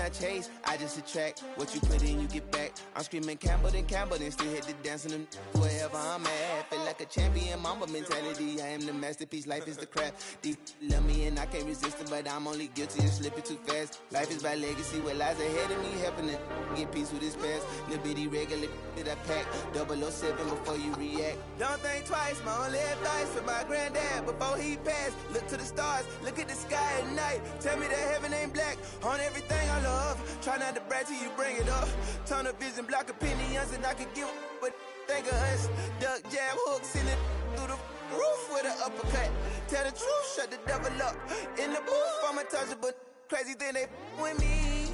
not chase, I just attract. What you put in, you get back. I'm screaming Campbell, then still hit the dancing and wherever I'm at. Feel like a champion, mamba mentality. I am the masterpiece, life is the craft. Deep love me and I can't resist it, but I'm only guilty of slipping too fast. Life is by legacy, what lies ahead of me, helping to get peace with this past. Little bitty regular that I pack, 007 before you react. Don't think twice, my only advice for my granddad before he passed. Look to the stars, look at the sky at night. Tell me that heaven ain't black on everything I love. Try not to brag till you bring it up. Tunnel vision, block opinions, and I could give what think of us. Duck, jab, hook, send it through the roof with an uppercut. Tell the truth, shut the devil up. In the booth, I'm untouchable. Crazy thing they with me.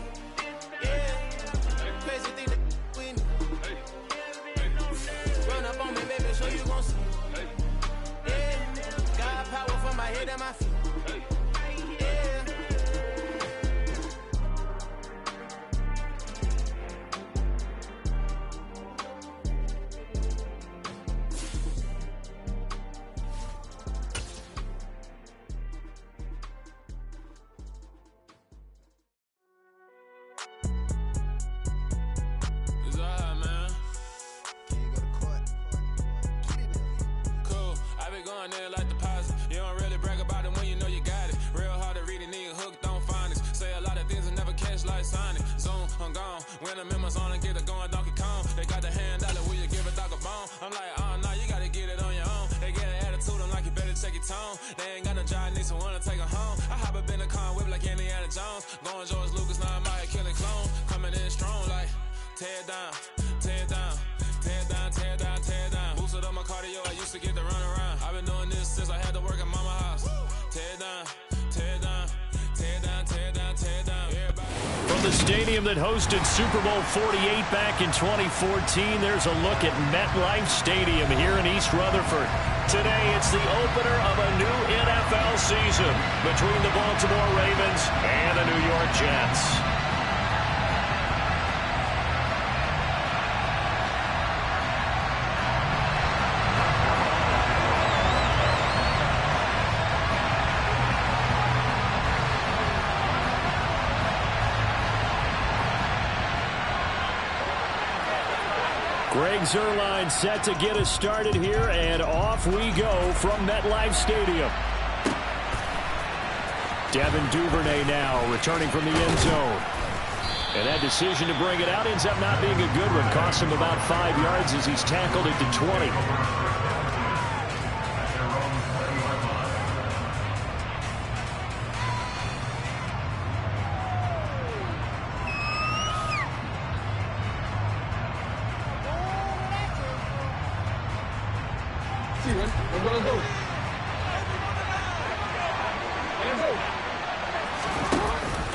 Yeah, crazy thing they with me. Run up on me, baby, so you gon' see. Yeah, got power from my head and my feet. When the members on and get it going Donkey Kong, they got the hand dollar, will you give a dog a bone? I'm like, oh no, you gotta get it on your own. They get an attitude, I'm like, you better check your tone. They ain't got no job, need someone to take her home. I hop up in the car, whip like Indiana Jones. Going George Lucas, now I'm out here killing clone. Coming in strong like, tear down, tear down, tear down, tear down, tear down. Boosted up my cardio, I used to get to run around. I've been doing this since I had to work at mama house. Tear down, tear down, tear down, tear down, tear down. Everybody. From the stadium that hosted Super Bowl 48 back in 2014, there's a look at MetLife Stadium here in East Rutherford. Today, it's the opener of a new NFL season between the Baltimore Ravens and the New York Jets. Greg Zuerlein set to get us started here, and off we go from MetLife Stadium. Devin Duvernay now returning from the end zone. And that decision to bring it out ends up not being a good one. Costs him about 5 yards as he's tackled at the 20.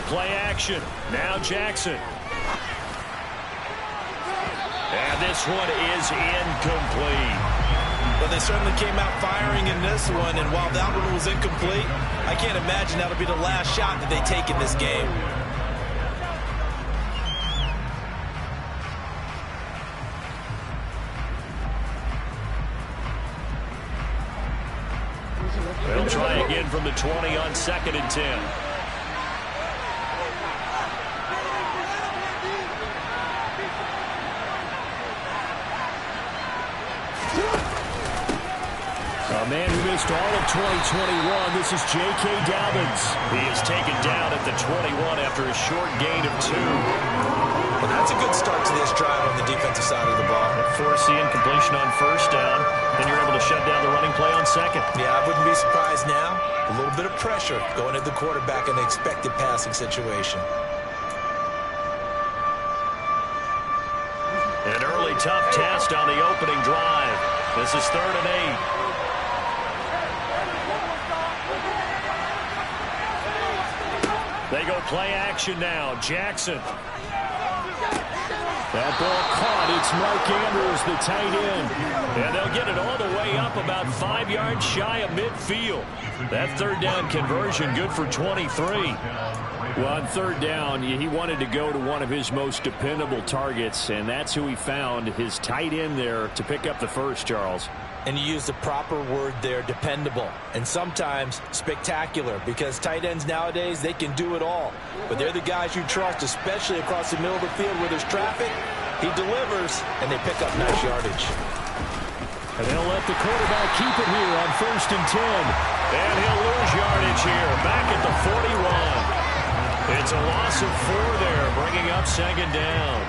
Play action. Now Jackson. And this one is incomplete. Well, they certainly came out firing in this one, and while that one was incomplete, I can't imagine that'll be the last shot that they take in this game. They'll try again from the 20 on 2nd and 10. A man who missed all of 2021, this is J.K. Dobbins. He is taken down at the 21 after a short gain of 2. Well, that's a good start to this drive on the defensive side of the ball. Force the incompletion on 1st down, then you're able to shut down the running play on 2nd. Yeah, I wouldn't be surprised now. A little bit of pressure going at the quarterback in the expected passing situation. An early tough test on the opening drive. This is 3rd and 8. They go play action now. Jackson. That ball caught. It's Mark Andrews, the tight end. And they'll get it all the way up about 5 yards shy of midfield. That 3rd down conversion good for 23. Well, on 3rd down, he wanted to go to one of his most dependable targets, and that's who he found, his tight end there, to pick up the first, Charles. And you use the proper word there, dependable, and sometimes spectacular, because tight ends nowadays, they can do it all. But they're the guys you trust, especially across the middle of the field where there's traffic. He delivers, and they pick up nice yardage. And they'll let the quarterback keep it here on 1st and 10. And he'll lose yardage here, back at the 41. It's a loss of 4 there, bringing up 2nd down.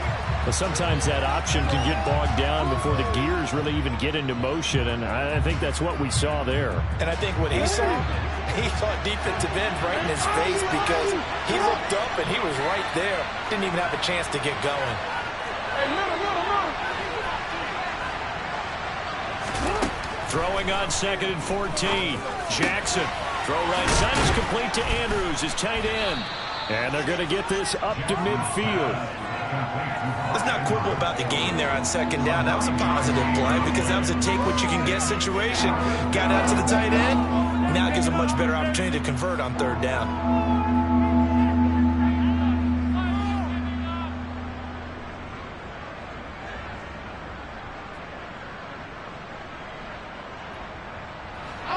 But sometimes that option can get bogged down before the gears really even get into motion, and I think that's what we saw there. And I think what he saw defensive end right in his face, because he looked up and he was right there. Didn't even have a chance to get going. Throwing on 2nd and 14. Jackson. Throw right side is complete to Andrews, his tight end. And they're going to get this up to midfield. Let's not quibble about the gain there on 2nd down. That was a positive play, because that was a take-what-you-can-get situation. Got out to the tight end. Now it gives a much better opportunity to convert on 3rd down.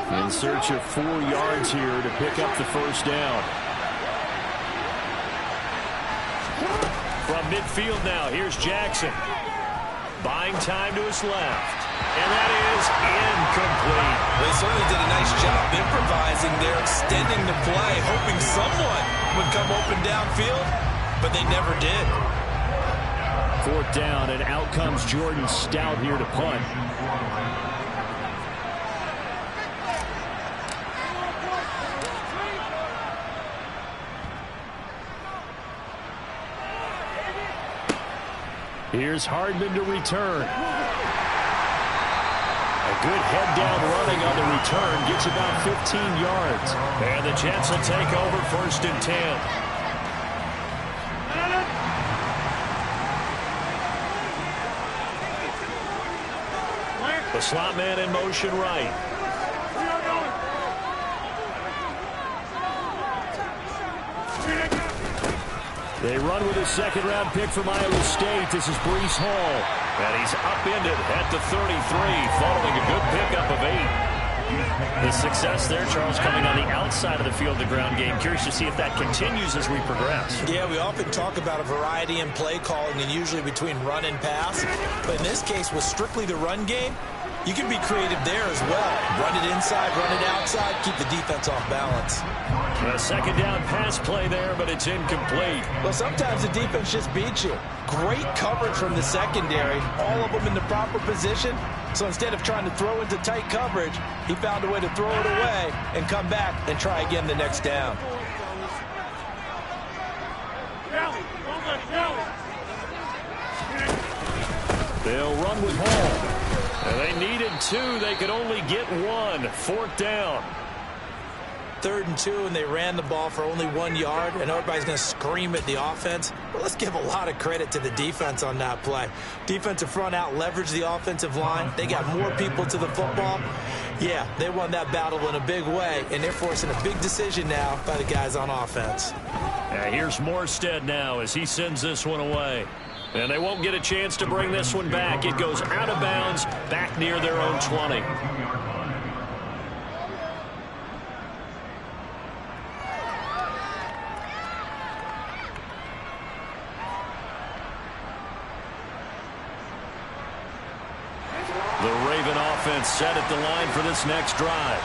In search of 4 yards here to pick up the 1st down. From midfield now, here's Jackson. Buying time to his left. And that is incomplete. They certainly did a nice job improvising there, extending the play, hoping someone would come open downfield, but they never did. 4th down, and out comes Jordan Stout here to punt. Here's Hardman to return. A good head-down running on the return. Gets about 15 yards. And the Jets will take over 1st and 10. The slot man in motion right. They run with a 2nd-round pick from Iowa State. This is Breece Hall. And he's upended at the 33, following a good pickup of 8. The success there, Charles, coming on the outside of the field, the ground game. Curious to see if that continues as we progress. Yeah, we often talk about a variety in play calling, and usually between run and pass. But in this case, with strictly the run game, you can be creative there as well. Run it inside, run it outside, keep the defense off balance. A 2nd down pass play there, but it's incomplete. Well, sometimes the defense just beats you. Great coverage from the secondary, all of them in the proper position. So instead of trying to throw into tight coverage, he found a way to throw it away and come back and try again the next down. They'll run with Hall. And they needed 2. They could only get 1. 4th down. 3rd and 2, and they ran the ball for only 1 yard. I know everybody's going to scream at the offense, but let's give a lot of credit to the defense on that play. Defensive front out leveraged the offensive line. They got more people to the football. Yeah, they won that battle in a big way, and they're forcing a big decision now by the guys on offense. Here's Morstead now as he sends this one away. And they won't get a chance to bring this one back. It goes out of bounds, back near their own 20. The Raven offense set at the line for this next drive.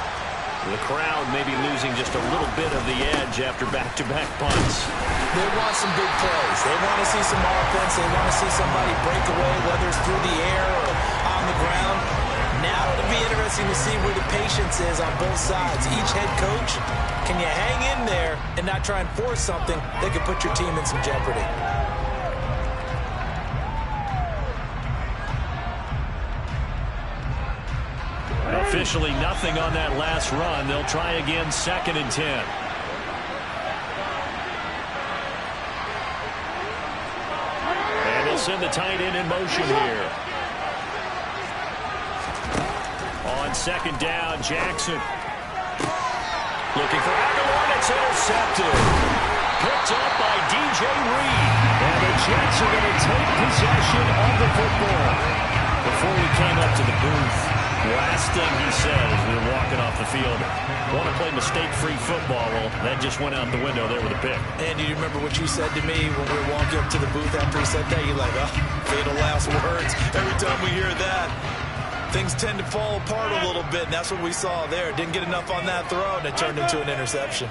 The crowd may be losing just a little bit of the edge after back-to-back punts. They want some big plays. They want to see some offense. They want to see somebody break away, whether it's through the air or on the ground. Now it'll be interesting to see where the patience is on both sides. Each head coach, can you hang in there and not try and force something that could put your team in some jeopardy? Officially nothing on that last run. They'll try again, 2nd and 10. And they'll send the tight end in motion here. On 2nd down, Jackson. Looking for Aguilar, it's intercepted. Picked up by DJ Reed. And the Jets are going to take possession of the football. Before we came up to the booth, Last thing he said as we were walking off the field, want to play mistake-free football. Well, that just went out the window there with a pick. And you remember what you said to me when we were walking up to the booth after he said that? You're like, oh, fatal last words. Every time we hear that, things tend to fall apart a little bit, and that's what we saw there. Didn't get enough on that throw, and it turned into an interception.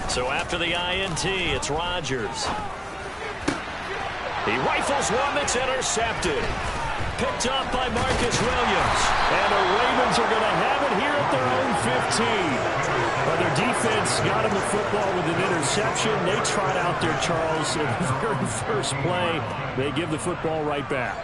So after the INT, it's Rodgers. He rifles one that's intercepted. Picked up by Marcus Williams. And the Ravens are going to have it here at their own 15. Well, their defense got him the football with an interception. They trot out there, Charles, in the very first play. They give the football right back.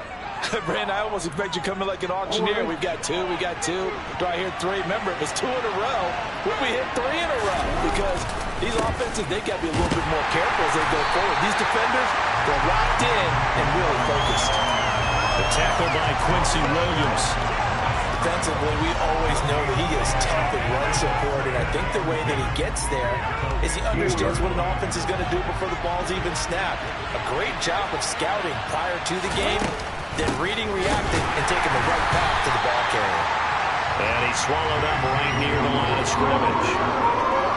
Brandon, I almost expect you coming like an auctioneer. We've got two. Do I hear three? Remember, it was 2 in a row. When we hit 3 in a row, because these offenses, they got to be a little bit more careful as they go forward. These defenders, they're locked in and really focused. The tackle by Quincy Williams. Defensively, we always know that he is tough in run support, and I think the way that he gets there is he understands what an offense is going to do before the ball's even snapped. A great job of scouting prior to the game, then reading, reacting, and taking the right path to the ball carrier. And he swallowed up right near the line of scrimmage.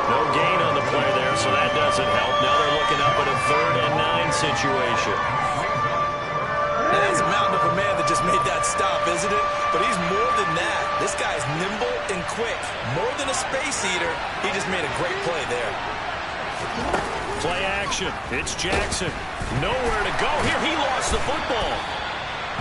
No gain on the play there, so that doesn't help. Now they're looking up at a 3rd and 9 situation. Now, that's a mountain of a man that just made that stop, isn't it? But he's more than that. This guy's nimble and quick. More than a space eater, he just made a great play there. Play action. It's Jackson. Nowhere to go here. He lost the football.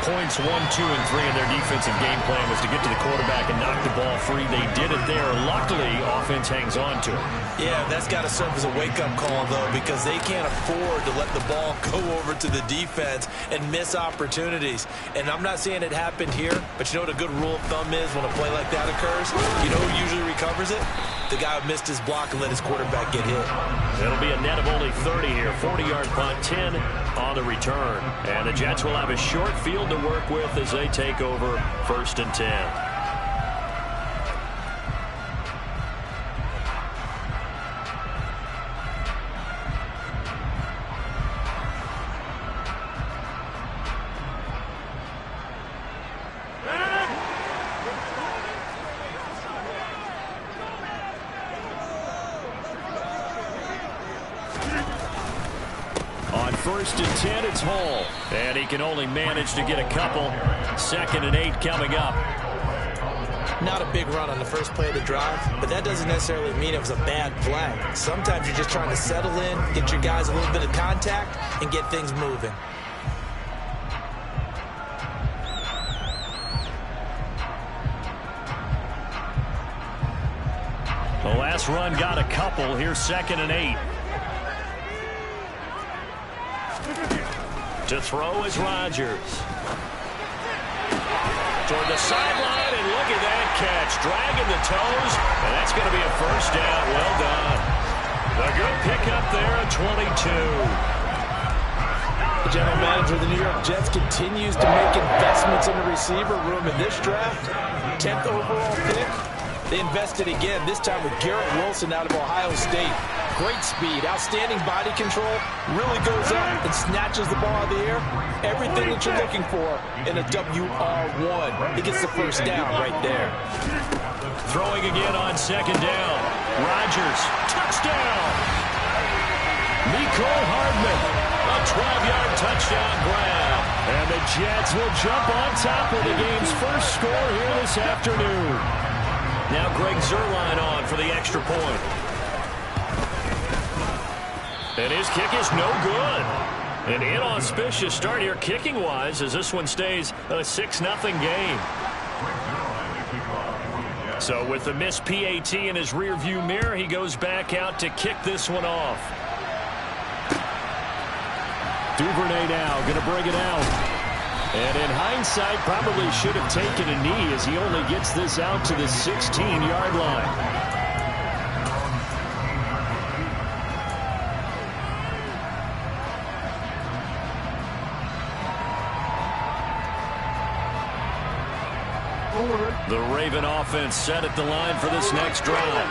Points 1, 2, and 3 in their defensive game plan was to get to the quarterback and knock the ball free. They did it there. Luckily, offense hangs on to it. Yeah, that's got to serve as a wake-up call, though, because they can't afford to let the ball go over to the defense and miss opportunities. And I'm not saying it happened here, but you know what a good rule of thumb is when a play like that occurs? You know who usually recovers it? The guy who missed his block and let his quarterback get hit. It'll be a net of only 30 here. 40-yard punt, 10 on the return. And the Jets will have a short field to work with as they take over 1st and 10. On 1st and 10, it's Hall. And he can only manage to get a couple. 2nd and 8 coming up. Not a big run on the first play of the drive, but that doesn't necessarily mean it was a bad play. Sometimes you're just trying to settle in, get your guys a little bit of contact, and get things moving. The last run got a couple. Here's 2nd and 8. To throw is Rodgers. Toward the sideline, and look at that catch. Dragging the toes, and that's going to be a 1st down. Well done. A good pickup there at 22. The general manager of the New York Jets continues to make investments in the receiver room in this draft. 10th overall pick. They invested again, this time with Garrett Wilson out of Ohio State. Great speed, outstanding body control, really goes up and snatches the ball out of the air. Everything that you're looking for in a WR1. He gets the 1st down right there. Throwing again on 2nd down. Rodgers, touchdown. Mecole Hardman, a 12-yard touchdown grab. And the Jets will jump on top of the game's first score here this afternoon. Now Greg Zuerlein on for the extra point. And his kick is no good. An inauspicious start here kicking-wise as this one stays a 6-0 game. So with the missed PAT in his rearview mirror, he goes back out to kick this one off. Duvernay now going to bring it out. And in hindsight, probably should have taken a knee as he only gets this out to the 16-yard line. The Raven offense set at the line for this next drive.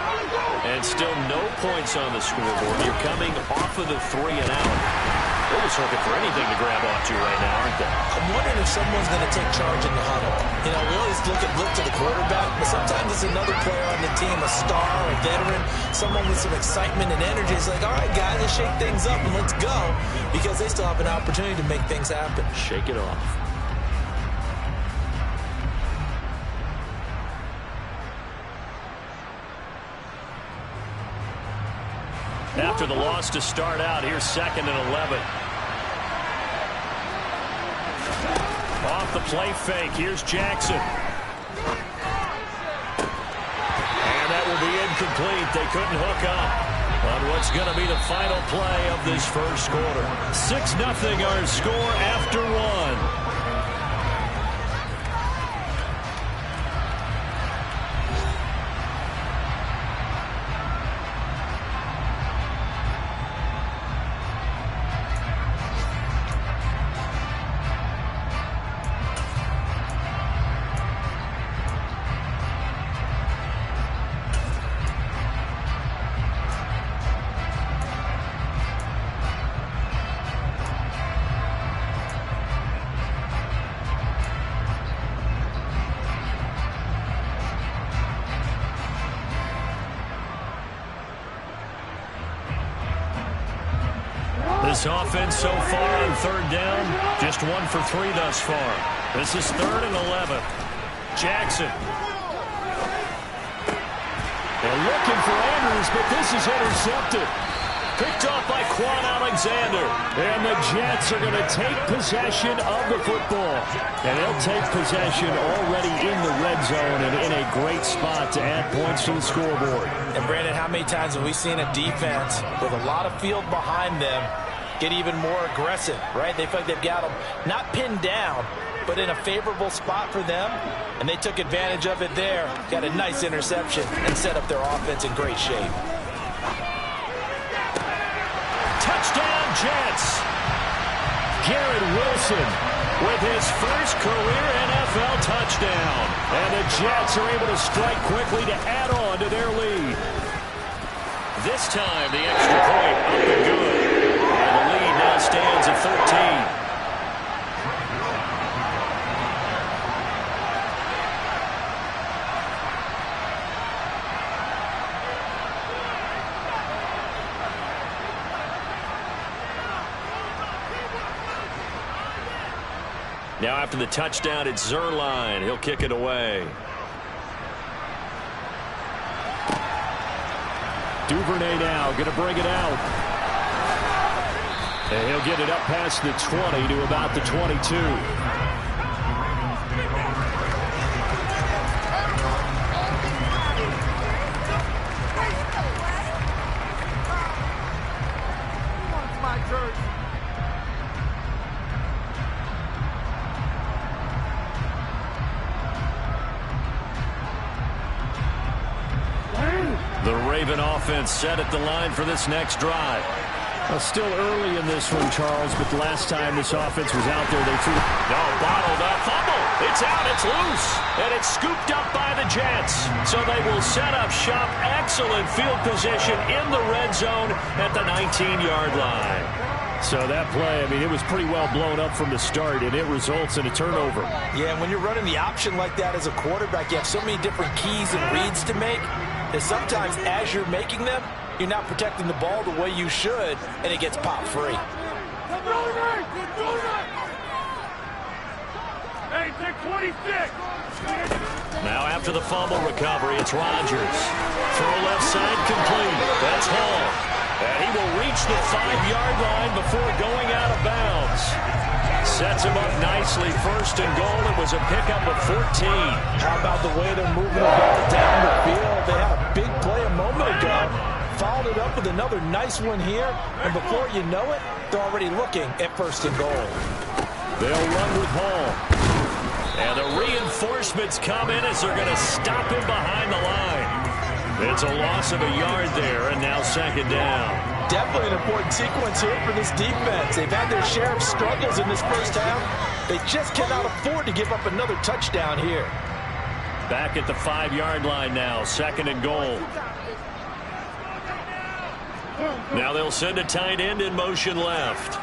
And still no points on the scoreboard. You're coming off of the 3 and out. They're just looking for anything to grab onto right now, aren't they? I'm wondering if someone's going to take charge in the huddle. You know, we always look to the quarterback, but sometimes it's another player on the team, a star, a veteran, someone with some excitement and energy. It's like, all right, guys, let's shake things up and let's go, because they still have an opportunity to make things happen. Shake it off. After the loss to start out, here's 2nd and 11. Off the play fake, here's Jackson. And that will be incomplete. They couldn't hook up on what's going to be the final play of this first quarter. 6-0 our score after 1. This offense so far on 3rd down, just 1 for 3 thus far. This is 3rd and 11. Jackson. They're looking for Andrews, but this is intercepted. Picked off by Quan Alexander. And the Jets are going to take possession of the football. And they'll take possession already in the red zone and in a great spot to add points to the scoreboard. And Brandon, how many times have we seen a defense with a lot of field behind them get even more aggressive, right? They feel like they've got them not pinned down, but in a favorable spot for them, and they took advantage of it there. Got a nice interception and set up their offense in great shape. Touchdown, Jets! Garrett Wilson with his first career NFL touchdown. And the Jets are able to strike quickly to add on to their lead. This time, the extra point up and good. And the lead now stands at 13. Now after the touchdown, it's Zuerlein. He'll kick it away. Duvernay now going to bring it out. And he'll get it up past the 20 to about the 22. The Raven offense set at the line for this next drive. Still early in this one, Charles, but the last time this offense was out there, they threw... No, bottled up, fumble. It's out, it's loose, and it's scooped up by the Jets. So they will set up shop. Excellent field position in the red zone at the 19-yard line. So that play, I mean, it was pretty well blown up from the start, and it results in a turnover. Yeah, and when you're running the option like that as a quarterback, you have so many different keys and reads to make that sometimes as you're making them, you're not protecting the ball the way you should, and it gets popped free. Now after the fumble recovery, it's Rodgers. Throw left side complete. That's Hall. And he will reach the 5-yard line before going out of bounds. Sets him up nicely. 1st and goal. It was a pickup of 14. How about the way they're moving the ball down the field? They had a big play a moment ago. Followed it up with another nice one here. And before you know it, they're already looking at 1st and goal. They'll run with Hall. And the reinforcements come in as they're going to stop him behind the line. It's a loss of a yard there, and now 2nd down. Definitely an important sequence here for this defense. They've had their share of struggles in this first half. They just cannot afford to give up another touchdown here. Back at the 5-yard line now, 2nd and goal. Now they'll send a tight end in motion left.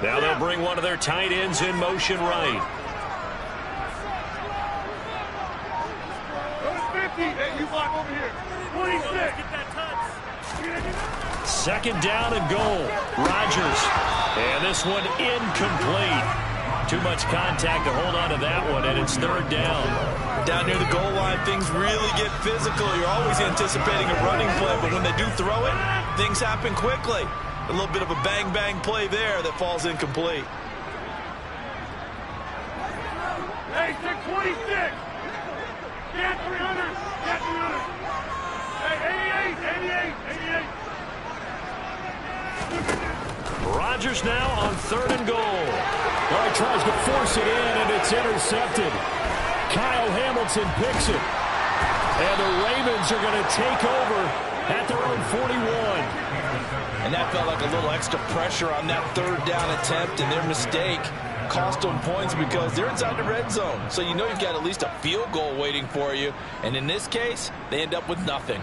Now they'll bring one of their tight ends in motion right. You block over here. 26. 2nd down and goal. Rodgers. And this one incomplete. Too much contact to hold on to that one, and it's 3rd down. Down near the goal line, things really get physical. You're always anticipating a running play, but when they do throw it, things happen quickly. A little bit of a bang-bang play there that falls incomplete. Hey, 626. Get 300. Get 300. Hey, 88. Rodgers now on 3rd and goal. Well, he tries to force it in, and it's intercepted. Kyle Hamilton picks it. And the Ravens are going to take over at their own 41. And that felt like a little extra pressure on that 3rd down attempt, and their mistake cost them points because they're inside the red zone. So you know you've got at least a field goal waiting for you. And in this case, they end up with nothing.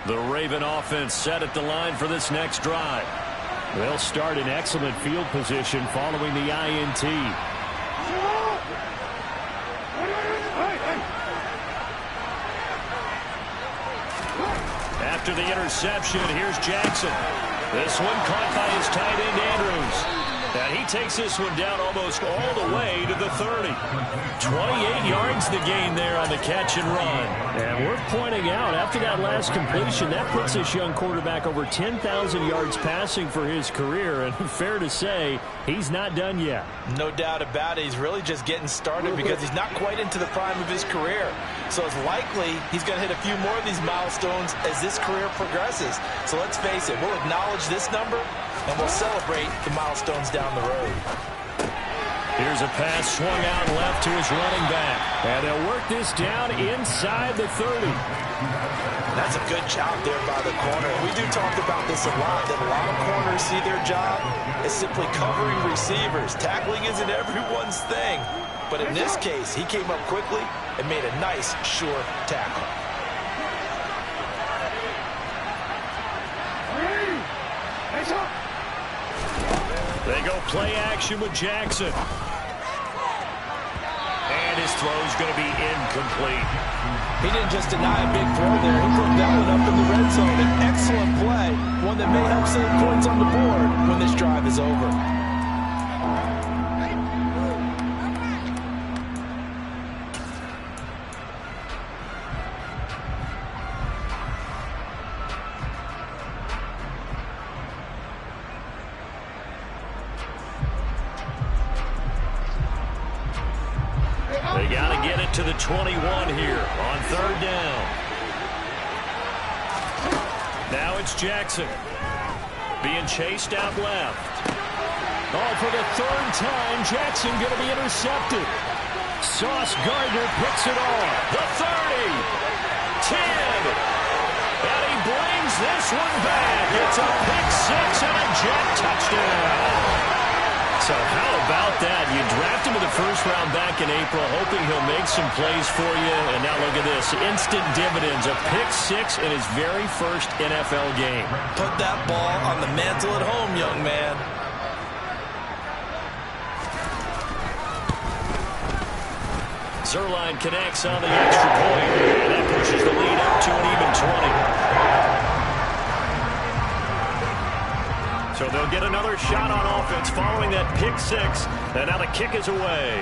The Raven offense set at the line for this next drive. They'll start in excellent field position following the INT. After the interception, here's Jackson. This one caught by his tight end, Andrews. And he takes this one down almost all the way to the 30. 28 yards the gain there on the catch and run. And we're pointing out, after that last completion, that puts this young quarterback over 10,000 yards passing for his career. And fair to say, he's not done yet. No doubt about it. He's really just getting started because he's not quite into the prime of his career. So it's likely he's going to hit a few more of these milestones as this career progresses. So let's face it, we'll acknowledge this number and we'll celebrate the milestones down the road. Here's a pass swung out left to his running back. And they'll work this down inside the 30. That's a good job there by the corner. We do talk about this a lot, that a lot of corners see their job as simply covering receivers. Tackling isn't everyone's thing. But in this case, he came up quickly and made a nice, sure tackle. They go play action with Jackson. And his throw's going to be incomplete. He didn't just deny a big throw there. He put that one up in the red zone. An excellent play. One that may help save points on the board when this drive is over. They got to get it to the 21 here on 3rd down. Now it's Jackson being chased out left. Oh, for the 3rd time, Jackson going to be intercepted. Sauce Gardner picks it off. The 30, 10, and he brings this one back. It's a pick six and a Jet touchdown. So how about that? You draft him in the 1st round back in April, hoping he'll make some plays for you. And now look at this. Instant dividends. A pick six in his very first NFL game. Put that ball on the mantle at home, young man. Zuerlein connects on the extra point. And that pushes the lead up to an even 20. So they'll get another shot on offense following that pick six. And now the kick is away.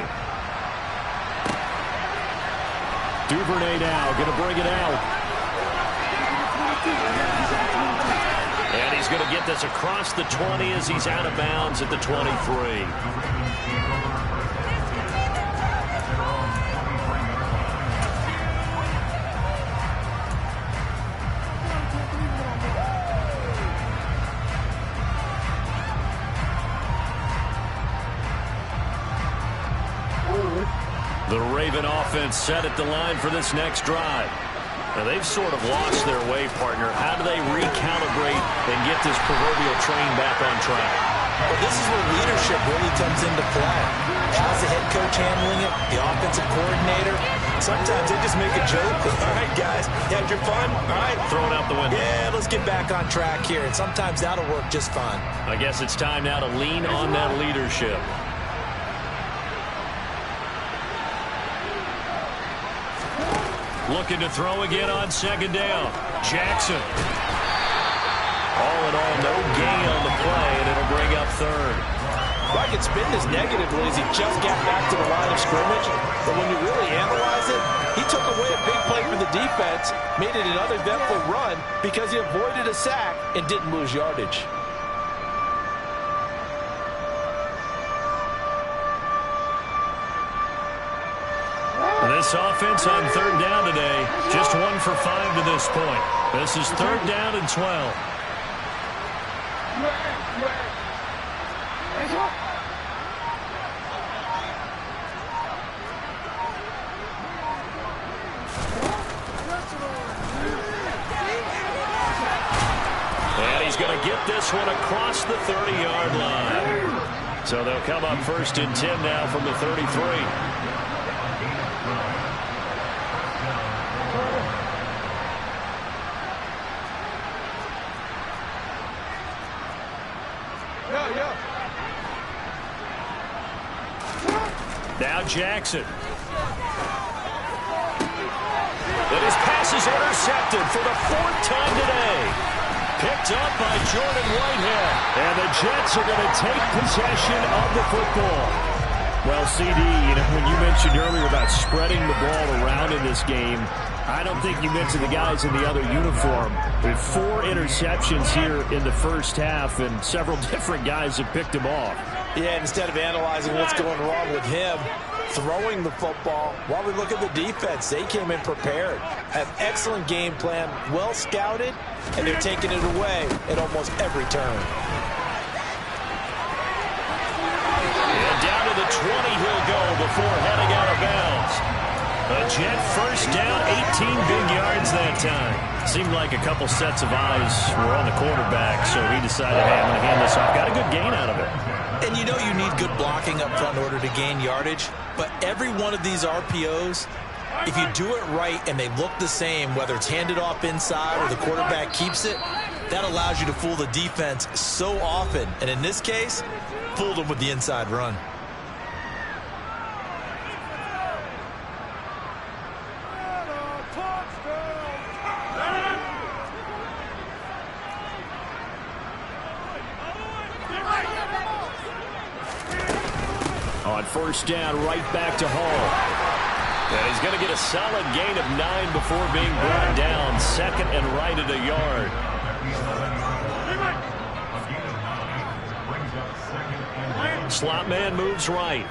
Duvernay now going to bring it out. And he's going to get this across the 20 as he's out of bounds at the 23. The Raven offense set at the line for this next drive. Now, they've sort of lost their way, partner. How do they recalibrate and get this proverbial train back on track? Well, this is where leadership really comes into play. How's the head coach handling it? The offensive coordinator? Sometimes they just make a joke. All right, guys, you had your fun? All right. Throw it out the window. Yeah, let's get back on track here. And sometimes that'll work just fine. I guess it's time now to lean on that leadership. Looking to throw again on second down. Jackson. All in all, no gain on the play, and it'll bring up third. Well, I can spin this negatively as he just got back to the line of scrimmage. But when you really analyze it, he took away a big play for the defense, made it an uneventful run because he avoided a sack and didn't lose yardage. This offense on third down today, just 1 for 5 to this point. This is third down and 12. And he's going to get this one across the 30-yard line. So they'll come up first and 10 now from the 33. Now Jackson. And his pass is intercepted for the 4th time today. Picked up by Jordan Whitehead. And the Jets are going to take possession of the football. Well, CD, when you mentioned earlier about spreading the ball around in this game, I don't think you mentioned the guys in the other uniform. With 4 interceptions here in the first half, and several different guys have picked him off. Yeah, instead of analyzing what's going wrong with him, throwing the football, while we look at the defense, they came in prepared. Have excellent game plan, well scouted, and they're taking it away at almost every turn. And down to the 20 he'll go before heading out of bounds. A Jet first down, 18 big yards that time. Seemed like a couple sets of eyes were on the quarterback, so he decided, hey, I'm going to hand this off. Got a good gain out of it. And you know you need good blocking up front in order to gain yardage, but every one of these RPOs, if you do it right and they look the same, whether it's handed off inside or the quarterback keeps it, that allows you to fool the defense so often. And in this case, fooled them with the inside run. On first down, right back to Hall. And he's going to get a solid gain of 9 before being brought down. Second and right at a yard. Slot man moves right.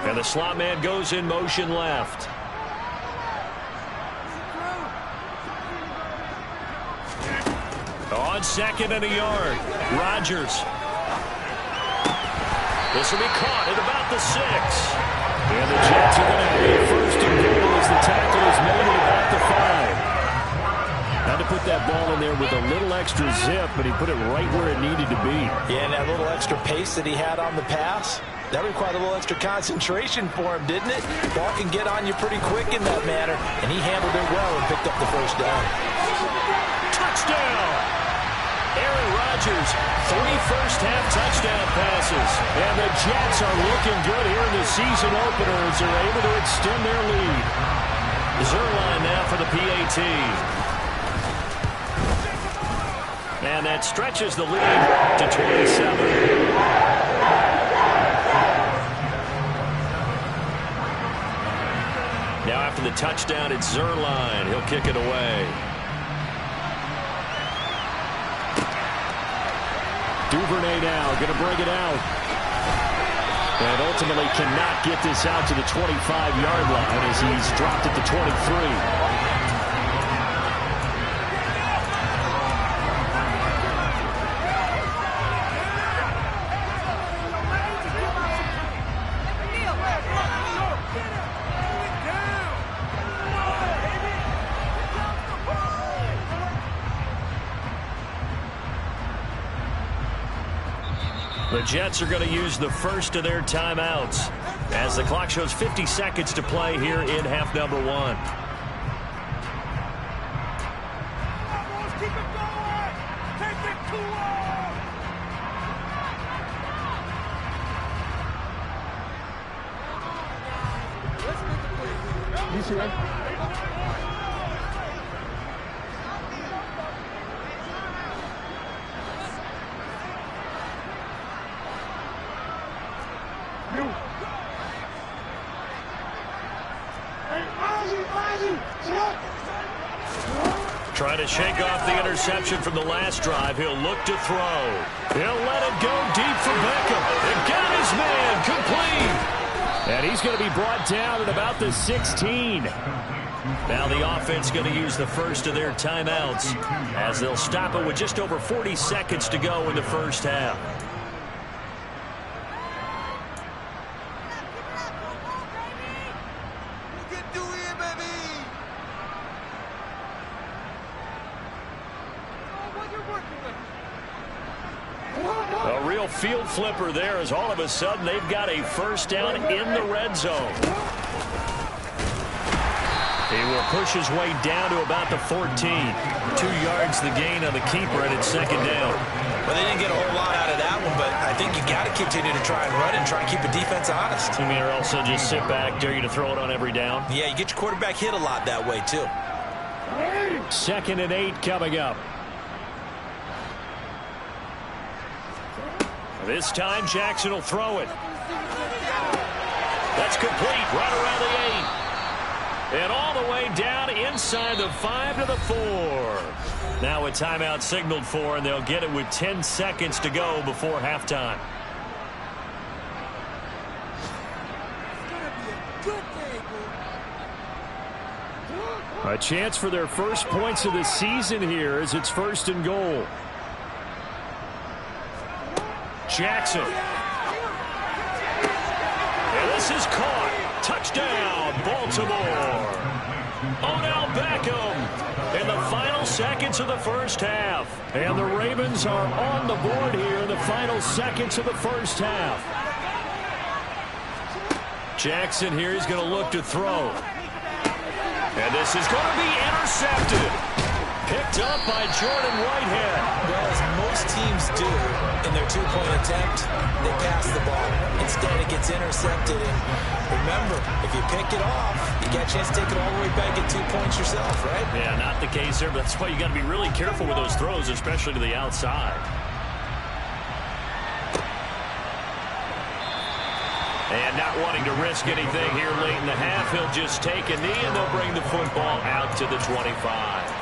And the slot man goes in motion left. On second and a yard, Rodgers. This will be caught at about the 6. And the Jets are going to have a first and goal as the tackle is made at about the 5. Had to put that ball in there with a little extra zip, but he put it right where it needed to be. Yeah, and that little extra pace that he had on the pass, that required a little extra concentration for him, didn't it? Ball can get on you pretty quick in that manner, and he handled it well and picked up the first down. Touchdown! Aaron Rodgers, 3 first-half touchdown passes. And the Jets are looking good here in the season opener as they're able to extend their lead. Zuerlein now for the PAT. And that stretches the lead to 27. Now after the touchdown, it's Zuerlein. He'll kick it away. Duvernay now going to bring it out. And ultimately cannot get this out to the 25-yard line as he's dropped at the 23. The Jets are going to use the first of their timeouts as the clock shows 50 seconds to play here in half number 1. Keep it going! Take it too long! You see that? Trying to shake off the interception from the last drive. He'll look to throw. He'll let it go deep for Beckham. And got his man complete. And he's going to be brought down at about the 16. Now the offense going to use the first of their timeouts as they'll stop it with just over 40 seconds to go in the first half. A real field flipper there as all of a sudden they've got a first down in the red zone. He will push his way down to about the 14. 2 yards the gain on the keeper, and it's second down. Well, they didn't get a whole lot out of that one, but I think you got to continue to try and run and try and keep the defense honest. You mean, or else they'll just sit back, dare you to throw it on every down? Yeah, you get your quarterback hit a lot that way, too. 2nd and 8 coming up. This time, Jackson will throw it. That's complete, right around the 8. And all the way down inside the 5 to the 4. Now a timeout signaled for, and they'll get it with 10 seconds to go before halftime. A chance for their first points of the season here as it's 1st and goal. Jackson. And this is caught. Touchdown, Baltimore. Odell Beckham in the final seconds of the first half. And the Ravens are on the board here in the final seconds of the first half. Jackson here is going to look to throw. And this is going to be intercepted. Picked up by Jordan Whitehead. Well, as most teams do in their two-point attempt, they pass the ball. Instead, it gets intercepted. And remember, if you pick it off, you get a chance to take it all the way back and get 2 points yourself, right? Yeah, not the case there, but that's why you got to be really careful with those throws, especially to the outside. And not wanting to risk anything here late in the half, he'll just take a knee, and they'll bring the football out to the 25.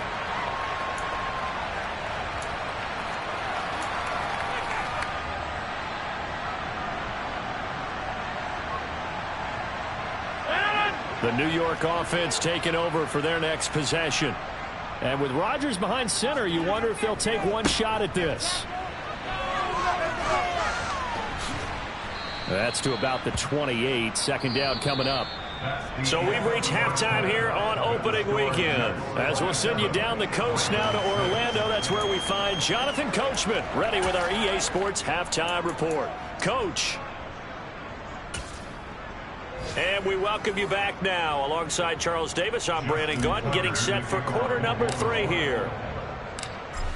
The New York offense taking over for their next possession. And with Rodgers behind center, you wonder if they'll take one shot at this. That's to about the 28. 2nd down coming up. So we've reached halftime here on opening weekend. As we'll send you down the coast now to Orlando, that's where we find Jonathan Coachman ready with our EA Sports halftime report. Coach. And we welcome you back now. Alongside Charles Davis, I'm Brandon Gaudin, getting set for quarter number 3 here.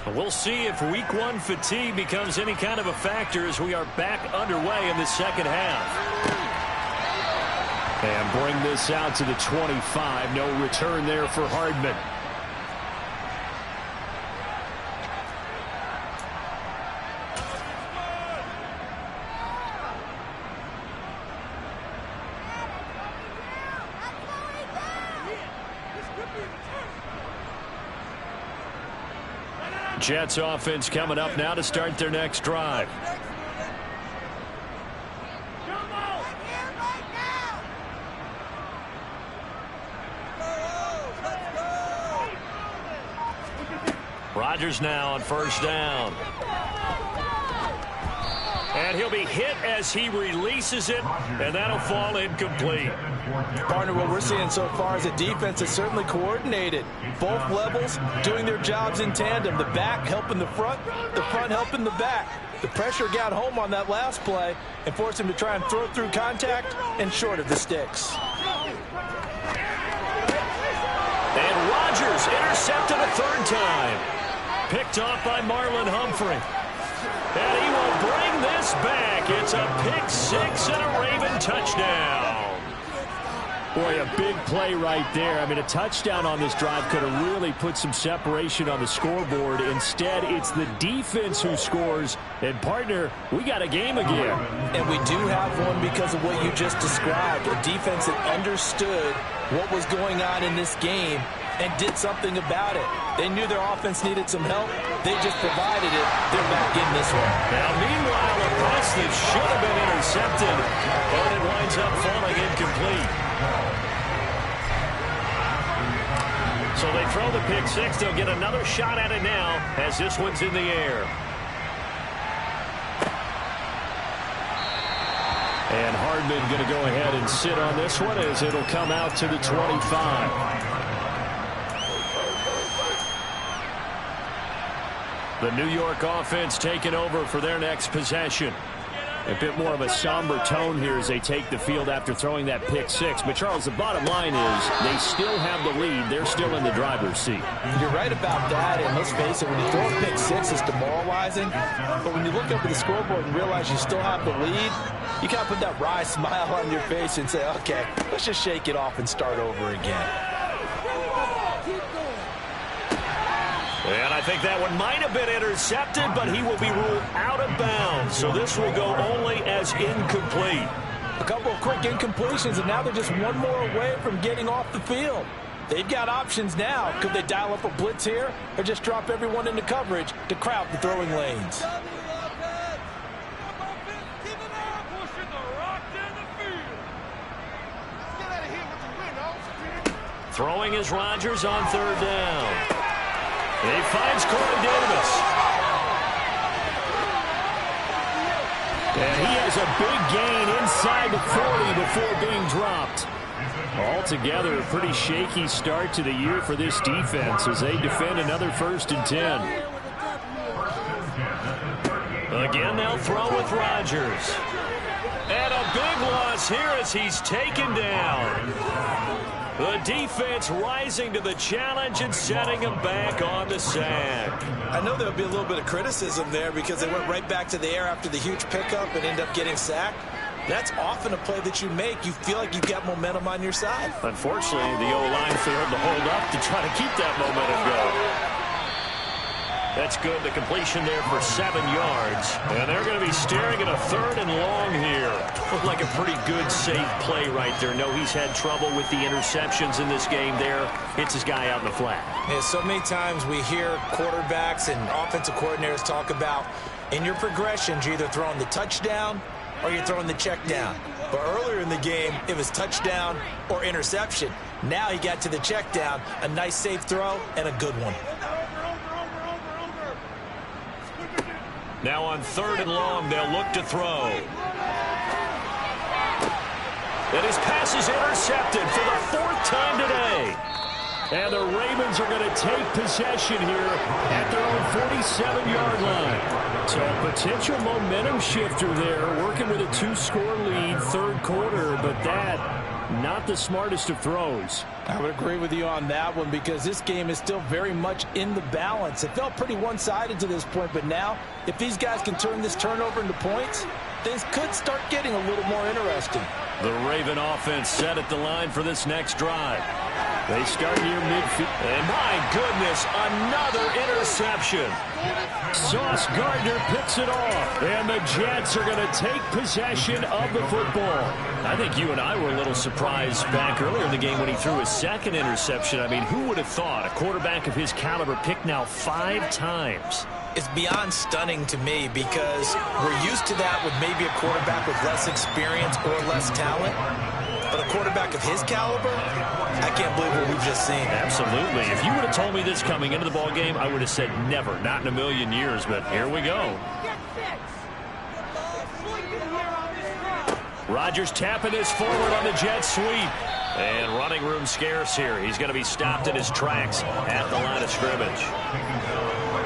We'll see if week 1 fatigue becomes any kind of a factor as we are back underway in the second half. And bring this out to the 25. No return there for Hardman. Jets offense coming up now to start their next drive. Rodgers now on 1st down. And he'll be hit as he releases it, and that'll fall incomplete. Partner, what we're seeing so far is a defense that's certainly coordinated. Both levels doing their jobs in tandem. The back helping the front helping the back. The pressure got home on that last play and forced him to try and throw through contact and short of the sticks. And Rodgers intercepted a third time. Picked off by Marlon Humphrey. And he will bring this back. It's a pick six and a Raven touchdown. Boy, a big play right there. I mean, a touchdown on this drive could have really put some separation on the scoreboard. Instead, it's the defense who scores. And, partner, we got a game again. And we do have one because of what you just described. A defense that understood what was going on in this game and did something about it. They knew their offense needed some help. They just provided it. They're back in this one. Now, meanwhile, a pass that should have been intercepted, but it winds up falling incomplete. So they throw the pick six. They'll get another shot at it now as this one's in the air. And Hardman going to go ahead and sit on this one as it'll come out to the 25. The New York offense taking over for their next possession. A bit more of a somber tone here as they take the field after throwing that pick six. But, Charles, the bottom line is they still have the lead. They're still in the driver's seat. You're right about that, and let's face it, when you throw a pick six, it's demoralizing. But when you look up at the scoreboard and realize you still have the lead, you kind of put that wry smile on your face and say, okay, let's just shake it off and start over again. And I think that one might have been intercepted, but he will be ruled out of bounds. So this will go only as incomplete. A couple of quick incompletions, and now they're just one more away from getting off the field. They've got options now. Could they dial up a blitz here or just drop everyone into coverage to crowd the throwing lanes? Throwing is Rodgers on third down. He finds Corey Davis. And he has a big gain inside the 40 before being dropped. Altogether, a pretty shaky start to the year for this defense as they defend another 1st and 10. Again, they'll throw with Rodgers. And a big loss here as he's taken down. The defense rising to the challenge and setting him back on the sack. I know there'll be a little bit of criticism there because they went right back to the air after the huge pickup and end up getting sacked. That's often a play that you make. You feel like you've got momentum on your side. Unfortunately, the O-line failed to hold up to try to keep that momentum going. That's good. The completion there for 7 yards. And they're going to be staring at a 3rd and long here. Looked like a pretty good, safe play right there. No, he's had trouble with the interceptions in this game there. Hits his guy out in the flat. Yeah, so many times we hear quarterbacks and offensive coordinators talk about in your progressions, you're either throwing the touchdown or you're throwing the check down. But earlier in the game, it was touchdown or interception. Now he got to the check down, a nice safe throw, and a good one. Now on 3rd and long, they'll look to throw. And his pass is intercepted for the 4th time today. And the Ravens are going to take possession here at their own 47-yard line. So a potential momentum shifter there, working with a 2-score lead, 3rd quarter, but that not the smartest of throws. I would agree with you on that one because this game is still very much in the balance. It felt pretty one-sided to this point, but now if these guys can turn this turnover into points, things could start getting a little more interesting. The Raven offense set at the line for this next drive. They start near midfield. And my goodness, another interception. Sauce Gardner picks it off. And the Jets are going to take possession of the football. I think you and I were a little surprised back earlier in the game when he threw his 2nd interception. I mean, who would have thought a quarterback of his caliber picked now 5 times? It's beyond stunning to me because we're used to that with maybe a quarterback with less experience or less talent. But a quarterback of his caliber, I can't believe what we've just seen. Absolutely. If you would have told me this coming into the ball game, I would have said never, not in a million years. But here we go. Rodgers tapping this forward on the jet sweep. And running room scarce here. He's going to be stopped in his tracks at the line of scrimmage.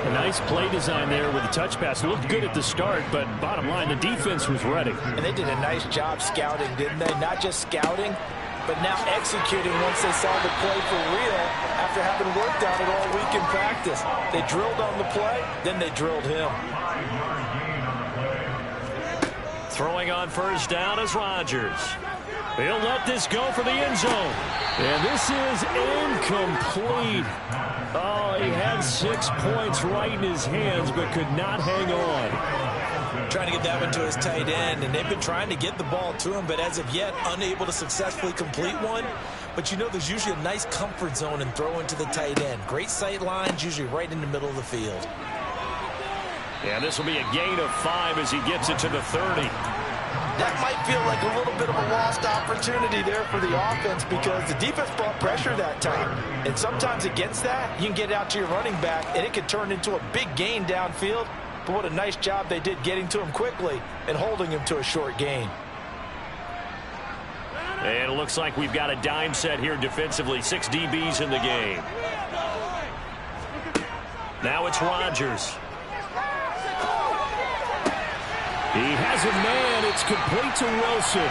A nice play design there with the touch pass. It looked good at the start, but bottom line, the defense was ready. And they did a nice job scouting, didn't they? Not just scouting, but now executing once they saw the play for real after having worked on it all week in practice. They drilled on the play, then they drilled him. Throwing on first down is Rodgers. He'll let this go for the end zone. And this is incomplete. Oh, he had 6 points right in his hands, but could not hang on. Trying to get that one to his tight end, and they've been trying to get the ball to him, but as of yet, unable to successfully complete one. But you know, there's usually a nice comfort zone in throwing to the tight end. Great sight lines, usually right in the middle of the field. And this will be a gain of 5 as he gets it to the 30. That might feel like a little bit of a lost opportunity there for the offense because the defense brought pressure that time. And sometimes against that, you can get out to your running back, and it could turn into a big gain downfield. But what a nice job they did getting to him quickly and holding him to a short gain. And it looks like we've got a dime set here defensively. 6 DBs in the game. Now it's Rodgers. He has a man. It's complete to Wilson.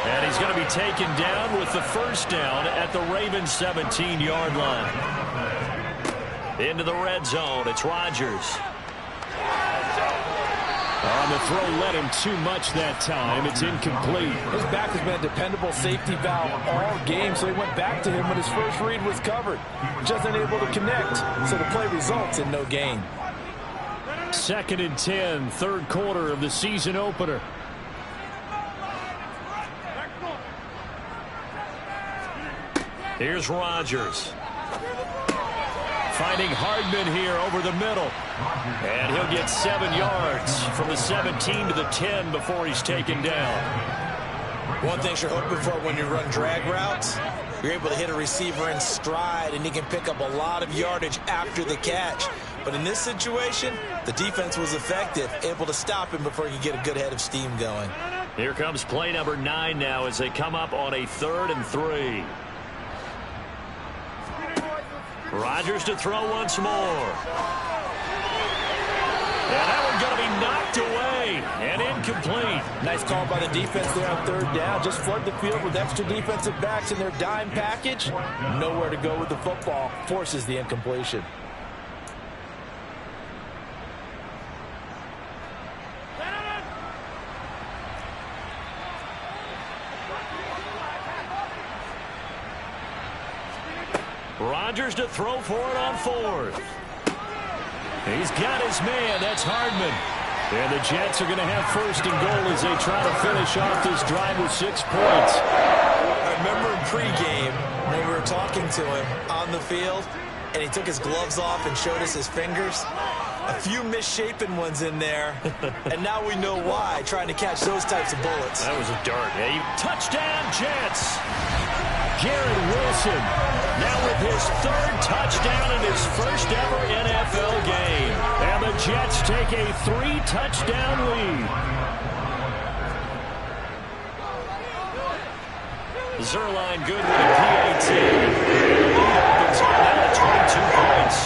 And he's going to be taken down with the first down at the Ravens' 17-yard line. Into the red zone. It's Rodgers. On the throw, led him too much that time. It's incomplete. His back has been a dependable safety valve all game, so he went back to him when his first read was covered. Just unable to connect, so the play results in no gain. 2nd and 10, third quarter of the season opener. Here's Rodgers. Finding Hardman here over the middle. And he'll get 7 yards from the 17 to the 10 before he's taken down. One thing you're hoping for when you run drag routes, you're able to hit a receiver in stride, and he can pick up a lot of yardage after the catch. But in this situation, the defense was effective, able to stop him before he could get a good head of steam going. Here comes play number 9 now as they come up on a 3rd and 3. Rodgers to throw once more. And that one's going to be knocked away and incomplete. Nice call by the defense there on 3rd down. Just flood the field with extra defensive backs in their dime package. Nowhere to go with the football. Forces the incompletion. Rodgers to throw for it on 4th. He's got his man. That's Hardman. And the Jets are going to have 1st and goal as they try to finish off this drive with 6 points. I remember in pregame when we were talking to him on the field, and he took his gloves off and showed us his fingers. A few misshapen ones in there, and now we know why, trying to catch those types of bullets. That was a dart. Yeah, touchdown, Jets. Garrett Wilson now with his 3rd touchdown in his first ever NFL game. And the Jets take a 3-touchdown lead. Zuerlein good with a PAT. He opens up now at 22 points.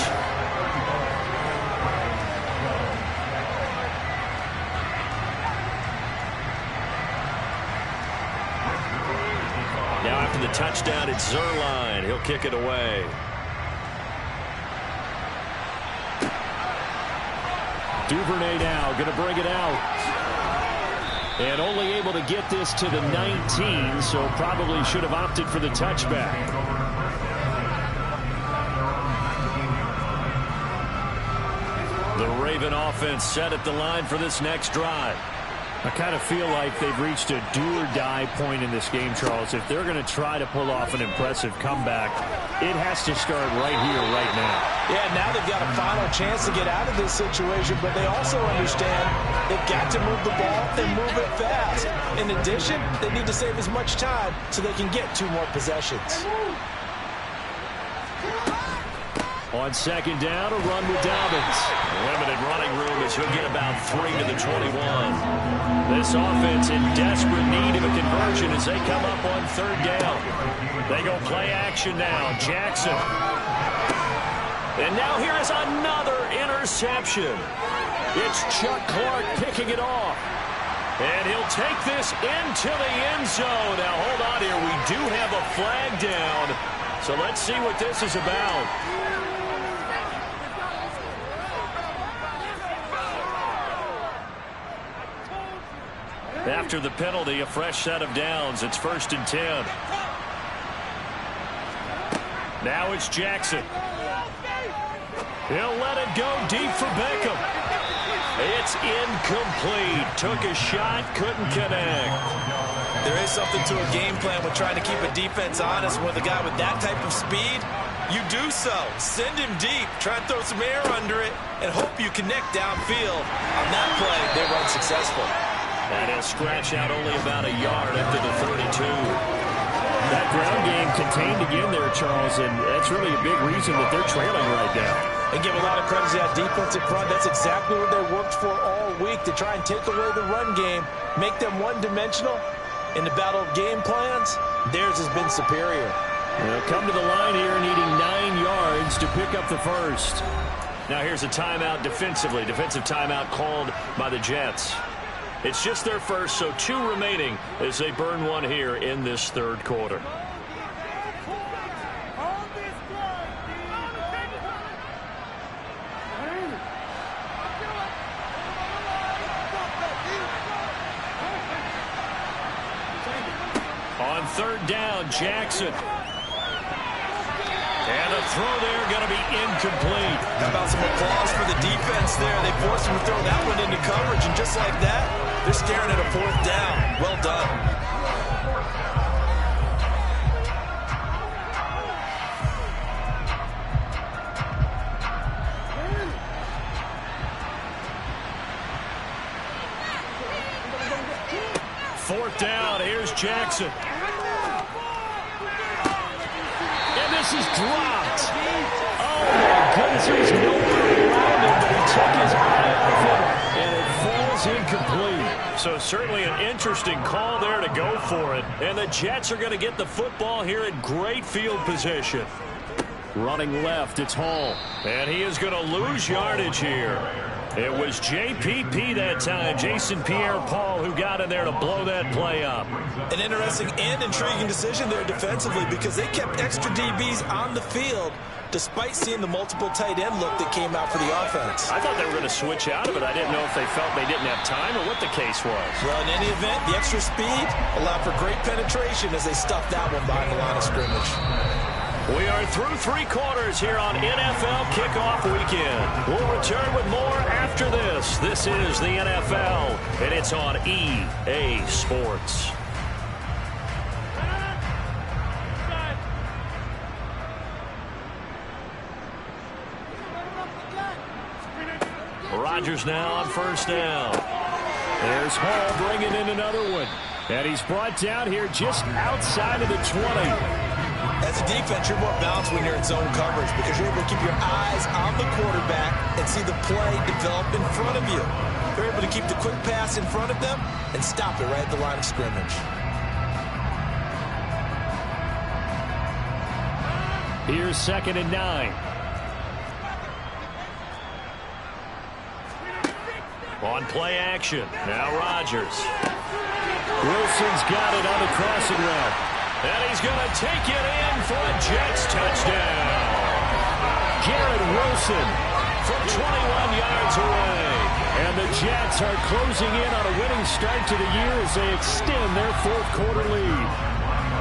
Now after the touchdown, it's Zuerlein. He'll kick it away. Duvernay now going to bring it out. And only able to get this to the 19, so probably should have opted for the touchback. The Raven offense set at the line for this next drive. I kind of feel like they've reached a do-or-die point in this game, Charles. If they're going to try to pull off an impressive comeback, it has to start right here, right now. Yeah, now they've got a final chance to get out of this situation, but they also understand they've got to move the ball and move it fast. In addition, they need to save as much time so they can get 2 more possessions. On 2nd down, a run with Dobbins. Limited running room as he'll get about 3 to the 21. This offense in desperate need of as they come up on third down. They go play action now. Jackson. And now here is another interception. It's Chuck Clark picking it off. And he'll take this into the end zone. Now, hold on here. We do have a flag down. So let's see what this is about. After the penalty, a fresh set of downs. It's 1st and 10. Now it's Jackson. He'll let it go deep for Beckham. It's incomplete. Took a shot, couldn't connect. There is something to a game plan with trying to keep a defense honest. With a guy with that type of speed, you do so. Send him deep. Try and throw some air under it and hope you connect downfield. On that play, they run successful. And he'll scratch out only about a yard after the 32. That ground game contained again there, Charles, and that's really a big reason that they're trailing right now. And give a lot of credit to that defensive front. That's exactly what they worked for all week, to try and take away the run game, make them one-dimensional. In the battle of game plans, theirs has been superior. They'll come to the line here needing 9 yards to pick up the first. Now here's a timeout defensively. Defensive timeout called by the Jets. It's just their first, so 2 remaining as they burn one here in this third quarter. On third down, Jackson. And a throw there going to be incomplete. How about some applause for the defense there? They forced him to throw that one into coverage, and just like that, they're staring at a 4th down. Well done. Fourth down, here's Jackson. And this is dropped. Oh, my goodness, there was nowhere around him, but he took his eye off it, and it falls incomplete. So certainly an interesting call there to go for it. And the Jets are going to get the football here in great field position. Running left, it's Hall. And he is going to lose yardage here. It was JPP that time, Jason Pierre-Paul, who got in there to blow that play up. An interesting and intriguing decision there defensively, because they kept extra DBs on the field despite seeing the multiple tight end look that came out for the offense. I thought they were going to switch out of it. I didn't know if they felt they didn't have time or what the case was. Well, in any event, the extra speed allowed for great penetration as they stuffed that one behind the line of scrimmage. We are through 3 quarters here on NFL Kickoff Weekend. We'll return with more after this. This is the NFL, and it's on EA Sports. Rodgers now on first down. There's Hall bringing in another one. And he's brought down here just outside of the 20. As a defense, you're more balanced when you're in zone coverage because you're able to keep your eyes on the quarterback and see the play develop in front of you. They're able to keep the quick pass in front of them and stop it right at the line of scrimmage. Here's 2nd and 9. On play action, now Rodgers. Wilson's got it on the crossing route. And he's going to take it in for a Jets touchdown. Garrett Wilson from 21 yards away. And the Jets are closing in on a winning start to the year as they extend their 4th quarter lead.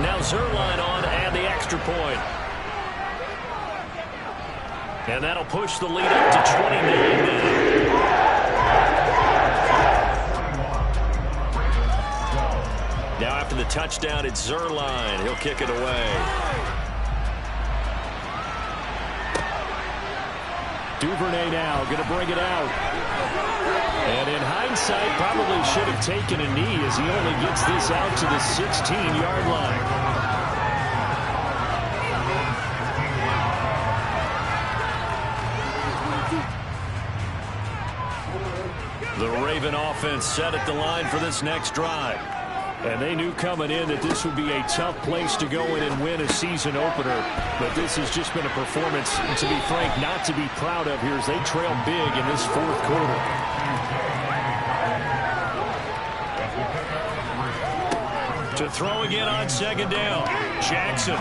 Now Zuerlein on to add the extra point. And that'll push the lead up to 29 now. Now after the touchdown, it's Zuerlein. He'll kick it away. Duvernay now going to bring it out. And in hindsight, probably should have taken a knee as he only gets this out to the 16-yard line. The Raven offense set at the line for this next drive. And they knew coming in that this would be a tough place to go in and win a season opener. But this has just been a performance, to be frank, not to be proud of here as they trail big in this fourth quarter. To throw again on second down, Jackson.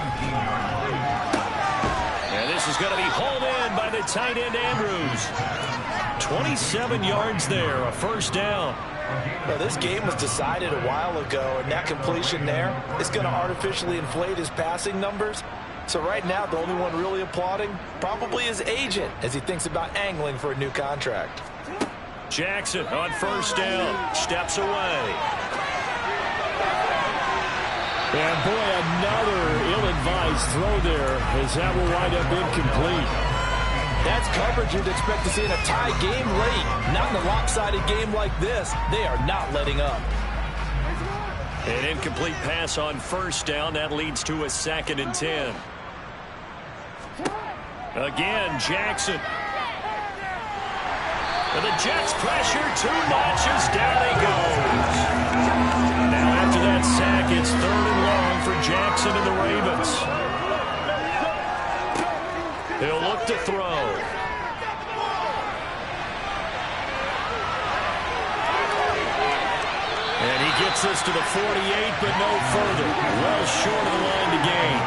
And this is going to be hauled in by the tight end, Andrews. 27 yards there, a first down. Well, this game was decided a while ago, and that completion there is going to artificially inflate his passing numbers. So right now, the only one really applauding probably his agent as he thinks about angling for a new contract. Jackson on first down, steps away. And boy, another ill-advised throw there as that will wind up incomplete. That's coverage you'd expect to see in a tie game late. Not in a lopsided game like this. They are not letting up. An incomplete pass on first down. That leads to a 2nd and 10. Again, Jackson. And the Jets pressure too much as down he goes. Now after that sack, it's 3rd and long for Jackson and the Ravens. He'll look to throw. And he gets us to the 48, but no further. Well short of the line to gain.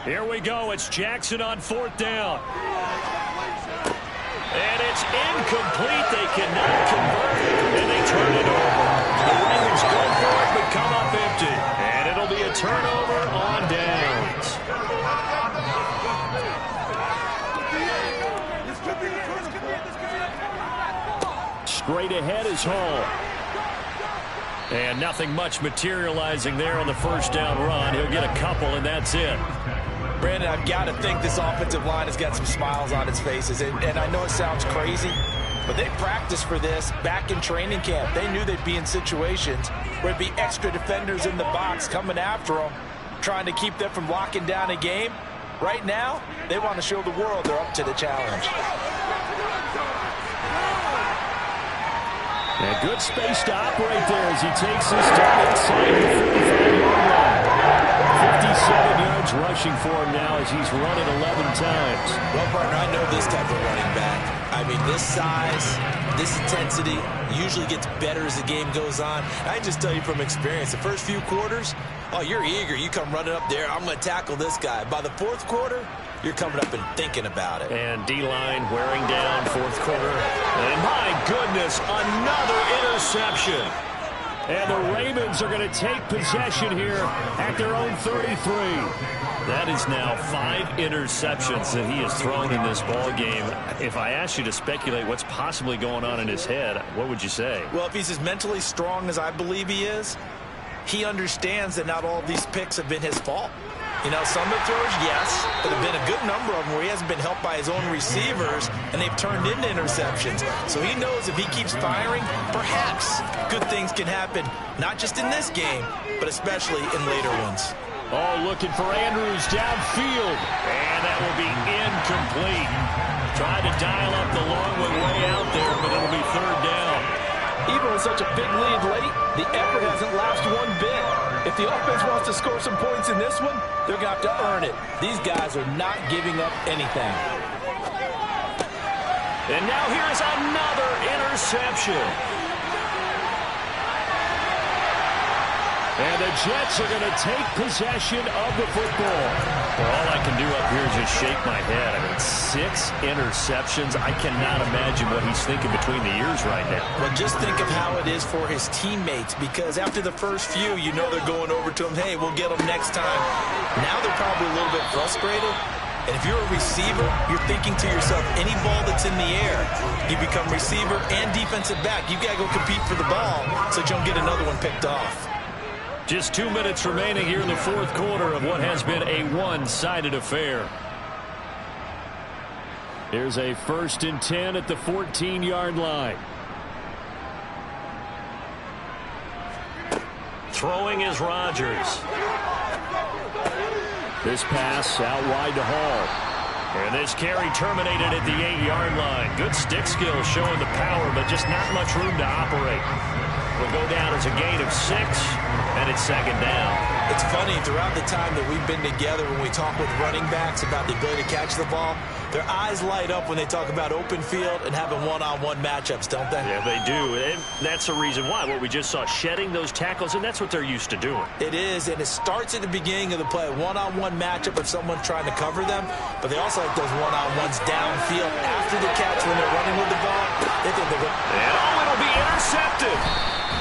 Here we go. It's Jackson on 4th down. And it's incomplete. They cannot convert, and they turn it over. The Ravens go for it, but come up empty. And it'll be a turnover on downs. Straight ahead is Hall. And nothing much materializing there on the first down run. He'll get a couple, and that's it. Brandon, I've got to think this offensive line has got some smiles on its faces. And I know it sounds crazy, but they practiced for this back in training camp. They knew they'd be in situations where there'd be extra defenders in the box coming after them, trying to keep them from locking down a game. Right now, they want to show the world they're up to the challenge. And good space to operate there as he takes this down inside the 45-yard line. 57 yards rushing for him now as he's run it 11 times. Well, partner, I know this type of running back. I mean, this size, this intensity usually gets better as the game goes on. I can just tell you from experience, the first few quarters, oh, you're eager. You come running up there, I'm going to tackle this guy. By the 4th quarter, you're coming up and thinking about it. And D-line wearing down 4th quarter. And my goodness, another interception. And the Ravens are going to take possession here at their own 33. That is now 5 interceptions that he has thrown in this ball game. If I asked you to speculate what's possibly going on in his head, what would you say? Well, if he's as mentally strong as I believe he is, he understands that not all of these picks have been his fault. You know, some of the throws, yes, but there have been a good number of them where he hasn't been helped by his own receivers, and they've turned into interceptions. So he knows if he keeps firing, perhaps good things can happen, not just in this game, but especially in later ones. Oh, looking for Andrews downfield, and that will be incomplete. Tried to dial up the long one way out there, but it'll be 3rd down. Even with such a big lead late, the effort hasn't lapsed one bit. If the offense wants to score some points in this one, they're going to have to earn it. These guys are not giving up anything. And now here's another interception. And the Jets are going to take possession of the football. Well, all I can do up here is just shake my head. I mean, 6 interceptions. I cannot imagine what he's thinking between the ears right now. Well, just think of how it is for his teammates, because after the first few, you know they're going over to him, hey, we'll get them next time. Now they're probably a little bit frustrated. And if you're a receiver, you're thinking to yourself, any ball that's in the air, you become receiver and defensive back. You've got to go compete for the ball so that you don't get another one picked off. Just 2 minutes remaining here in the 4th quarter of what has been a one-sided affair. Here's a 1st and 10 at the 14-yard line. Throwing is Rodgers. This pass out wide to Hall. And this carry terminated at the 8-yard line. Good stick skill showing the power, but just not much room to operate. Will go down as a gain of 6, and it's second down. It's funny, throughout the time that we've been together, when we talk with running backs about the ability to catch the ball, their eyes light up when they talk about open field and having one-on-one matchups, don't they? Yeah, they do, and that's the reason why. What we just saw, shedding those tackles, and that's what they're used to doing. It is, and it starts at the beginning of the play, one-on-one matchup if someone's trying to cover them, but they also like those one-on-ones downfield after the catch when they're running with the ball. They think they're going to... Oh, it'll be intercepted.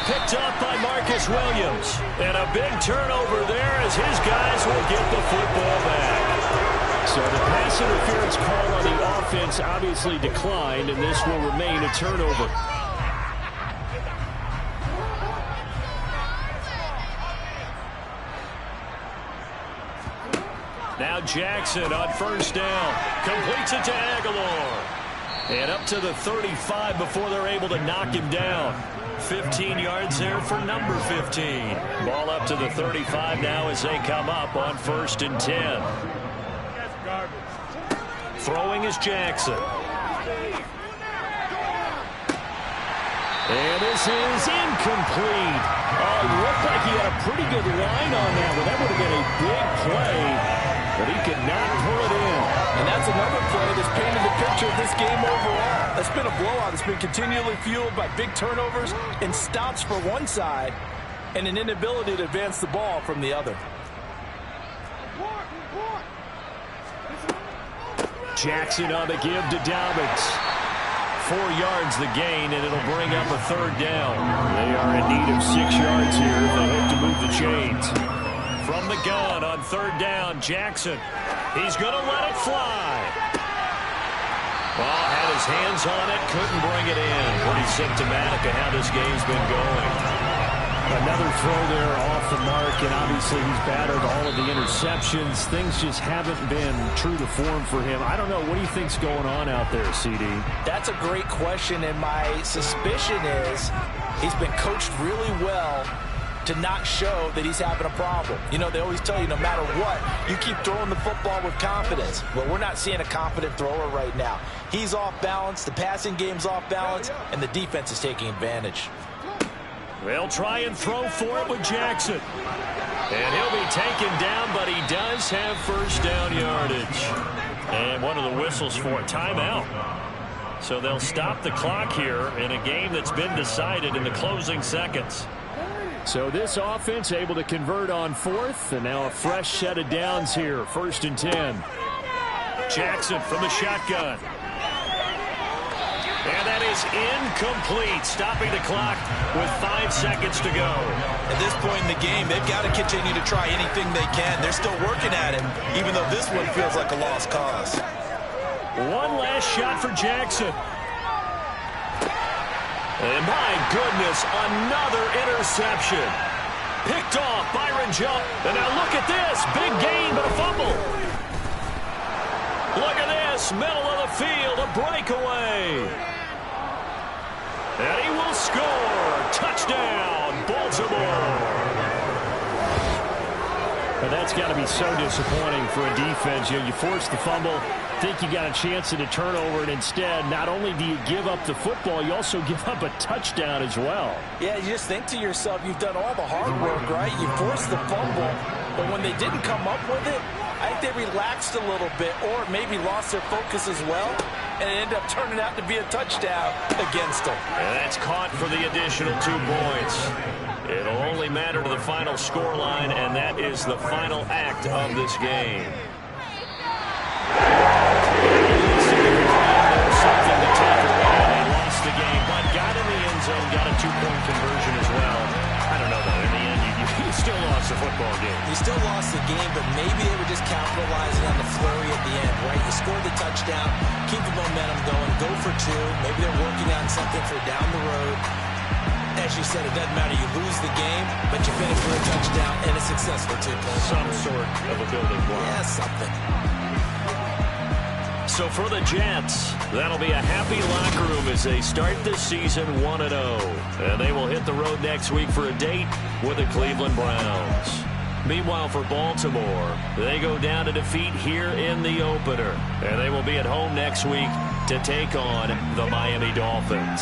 Picked up by Marcus Williams. And a big turnover there as his guys will get the football back. So the pass interference call on the offense obviously declined, and this will remain a turnover. Now Jackson on first down. Completes it to Aguilar. And up to the 35 before they're able to knock him down. 15 yards there for number 15. Ball up to the 35 now as they come up on 1st and 10. Throwing is Jackson. And this is incomplete. Oh, it looked like he had a pretty good line on that, but that would have been a big play, but he could not pull it in. And that's another play that's painted the picture of this game overall. It's been a blowout. It's been continually fueled by big turnovers and stops for one side and an inability to advance the ball from the other. Jackson on the give to Dobbins. 4 yards the gain, and it'll bring up a 3rd down. They are in need of 6 yards here if they hope to move the chains. From the gun on 3rd down, Jackson. He's going to let it fly. Well, had his hands on it, couldn't bring it in. Pretty symptomatic of how this game's been going. Another throw there off the mark, and obviously he's battled all of the interceptions. Things just haven't been true to form for him. I don't know. What do you think's going on out there, CD? That's a great question, and my suspicion is he's been coached really well to not show that he's having a problem. You know, they always tell you no matter what, you keep throwing the football with confidence. Well, we're not seeing a confident thrower right now. He's off balance, the passing game's off balance, and the defense is taking advantage. They'll try and throw for it with Jackson. And he'll be taken down, but he does have 1st down yardage. And one of the whistles for a timeout. So they'll stop the clock here in a game that's been decided in the closing seconds. So this offense able to convert on 4th, and now a fresh set of downs here. 1st and 10. Jackson from the shotgun. And that is incomplete, stopping the clock with 5 seconds to go. At this point in the game, they've got to continue to try anything they can. They're still working at him, even though this one feels like a lost cause. One last shot for Jackson. And my goodness, another interception. Picked off Byron Jones. And now look at this. Big gain, but a fumble. Look at this. Middle of the field, a breakaway. And he will score. Touchdown, Baltimore. But that's got to be so disappointing for a defense. You force the fumble, think you got a chance at a turnover, and instead, not only do you give up the football, you also give up a touchdown as well. Yeah, you just think to yourself, you've done all the hard work, right? You forced the fumble, but when they didn't come up with it, I think they relaxed a little bit or maybe lost their focus as well, and it ended up turning out to be a touchdown against them. And that's caught for the additional 2 points. It'll only matter to the final scoreline, and that is the final act of this game. Something to take away. They lost the game, but got in the end zone, got a 2-point conversion as well. I don't know, though. In the end, you still lost the football game. You still lost the game, but maybe they were just capitalizing on the flurry at the end, right? You scored the touchdown, keep the momentum going, go for 2. Maybe they're working on something for down the road. As you said, it doesn't matter. You lose the game, but you finish with a touchdown and a successful 2-point. Some sort of a building block. Yeah, something. So for the Jets, that'll be a happy locker room as they start this season 1-0. And they will hit the road next week for a date with the Cleveland Browns. Meanwhile, for Baltimore, they go down to defeat here in the opener. And they will be at home next week to take on the Miami Dolphins.